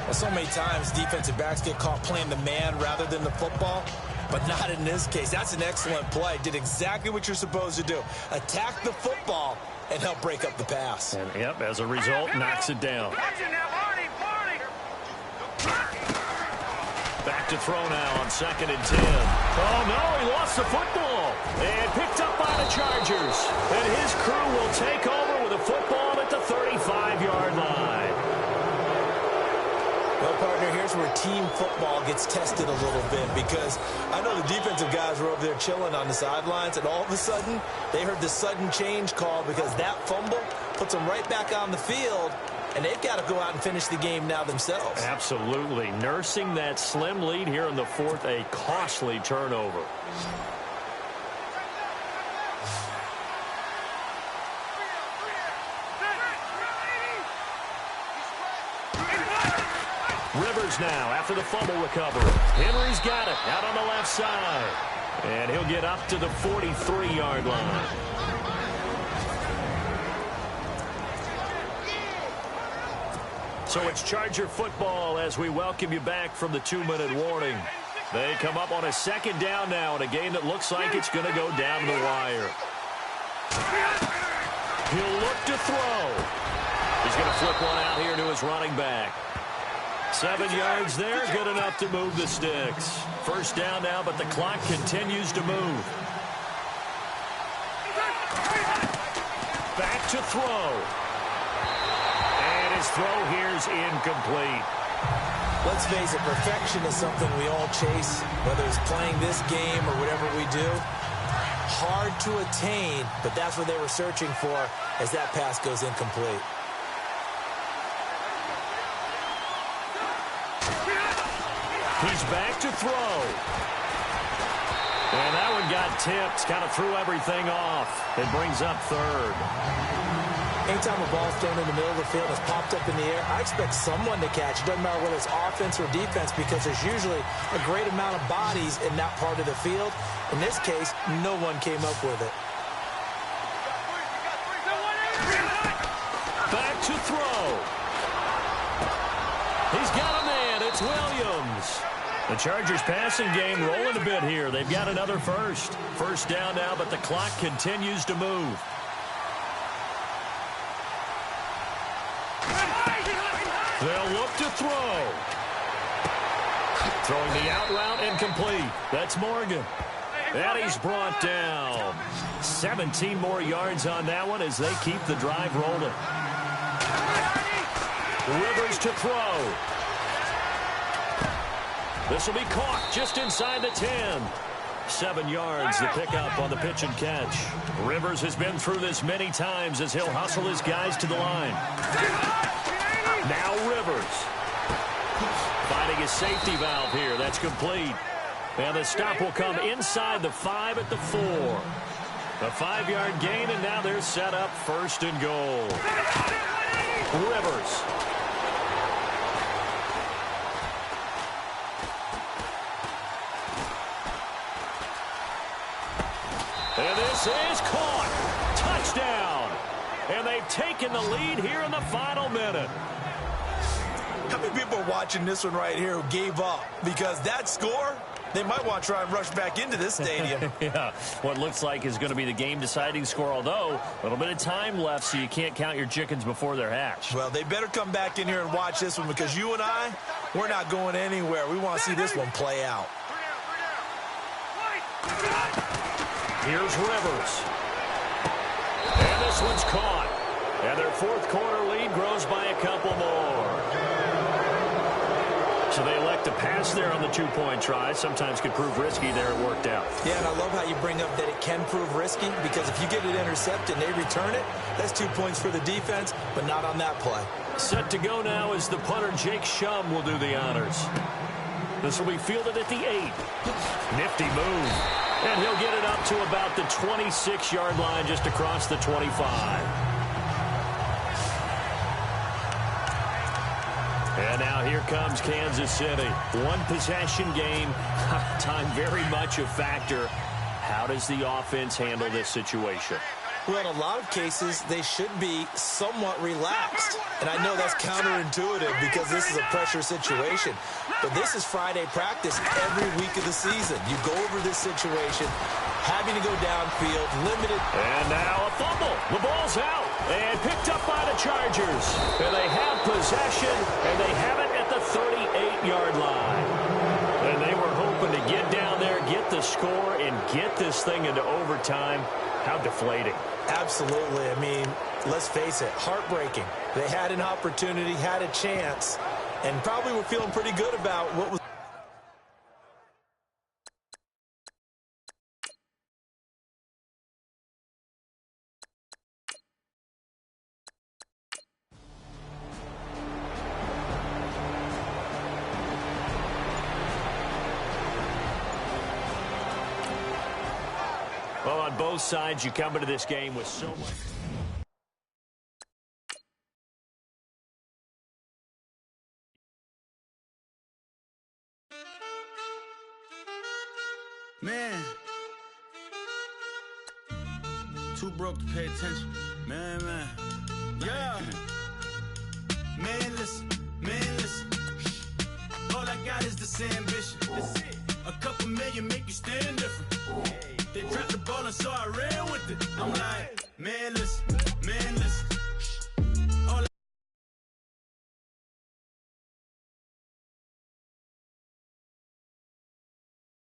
Well, so many times defensive backs get caught playing the man rather than the football. But not in this case. That's an excellent play. Did exactly what you're supposed to do. Attack the football and help break up the pass. And, yep, as a result, knocks it down. Watch it now, Marty. Back to throw now on 2nd and 10. Oh, no, he lost the football. And picked up by the Chargers. And his crew will take over with a football at the 35-yard line. Well, partner, here's where team football gets tested a little bit because I know the defensive guys were over there chilling on the sidelines, and all of a sudden, they heard the sudden change call because that fumble puts them right back on the field, and they've got to go out and finish the game now themselves. Absolutely. Nursing that slim lead here in the 4th, a costly turnover. Rivers now after the fumble recovery. Henry's got it out on the left side. And he'll get up to the 43-yard line. So it's Charger football as we welcome you back from the 2-minute warning. They come up on a 2nd down now in a game that looks like it's going to go down to the wire. He'll look to throw. He's going to flip one out here to his running back. 7 yards there, good enough to move the sticks. First down now, but the clock continues to move. Back to throw. And his throw here's incomplete. Let's face it, perfection is something we all chase, whether it's playing this game or whatever we do. Hard to attain, but that's what they were searching for as that pass goes incomplete. He's back to throw. And that one got tipped, kind of threw everything off. It brings up third. Anytime a ball's thrown in the middle of the field and it's popped up in the air, I expect someone to catch. It doesn't matter whether it's offense or defense because there's usually a great amount of bodies in that part of the field. In this case, no one came up with it. Back to throw. He's got a man. It's Williams. The Chargers passing game rolling a bit here. They've got another first. First down now, but the clock continues to move. They'll look to throw. Throwing the out route and complete. That's Morgan. And he's brought down. 17 more yards on that one as they keep the drive rolling. Rivers to throw. This will be caught just inside the 10. 7 yards, the pickup on the pitch and catch. Rivers has been through this many times as he'll hustle his guys to the line. Now Rivers. Finding his safety valve here. That's complete. And the stop will come inside the 5 at the 4. A 5-yard gain, and now they're set up first and goal. Rivers. And this is caught. Touchdown. And they've taken the lead here in the final minute. How many people are watching this one right here who gave up? Because that score, they might want to try and rush back into this stadium. Yeah, what looks like is going to be the game-deciding score, although a little bit of time left, so you can't count your chickens before they're hatched. Well, they better come back in here and watch this one because you and I, we're not going anywhere. We want to see this one play out. Here's Rivers. And this one's caught. And their fourth quarter lead grows by a couple more. So they elect to pass there on the two-point try. Sometimes could prove risky. There it worked out. Yeah, and I love how you bring up that it can prove risky because if you get it intercepted and they return it, that's 2 points for the defense, but not on that play. Set to go now as the punter Jake Shum will do the honors. This will be fielded at the 8. Nifty move. And he'll get it up to about the 26-yard line just across the 25. And now here comes Kansas City. One possession game. Time very much a factor. How does the offense handle this situation? Well, in a lot of cases, they should be somewhat relaxed. And I know that's counterintuitive because this is a pressure situation. But this is Friday practice every week of the season. You go over this situation, having to go downfield, limited. And now a fumble. The ball's out and picked up by the Chargers. And they have possession, and they have it at the 38-yard line. And they were hoping to get down there, get the score, and get this thing into overtime. How deflating. Absolutely. I mean, let's face it, heartbreaking. They had an opportunity, had a chance, and probably were feeling pretty good about what was. Well, on both sides, you come into this game with so much. Man, too broke to pay attention. Man. Yeah. Man, listen. All I got is this ambition. A couple million make you stand different. They dropped the ball and so I ran with it. I'm like, man, listen.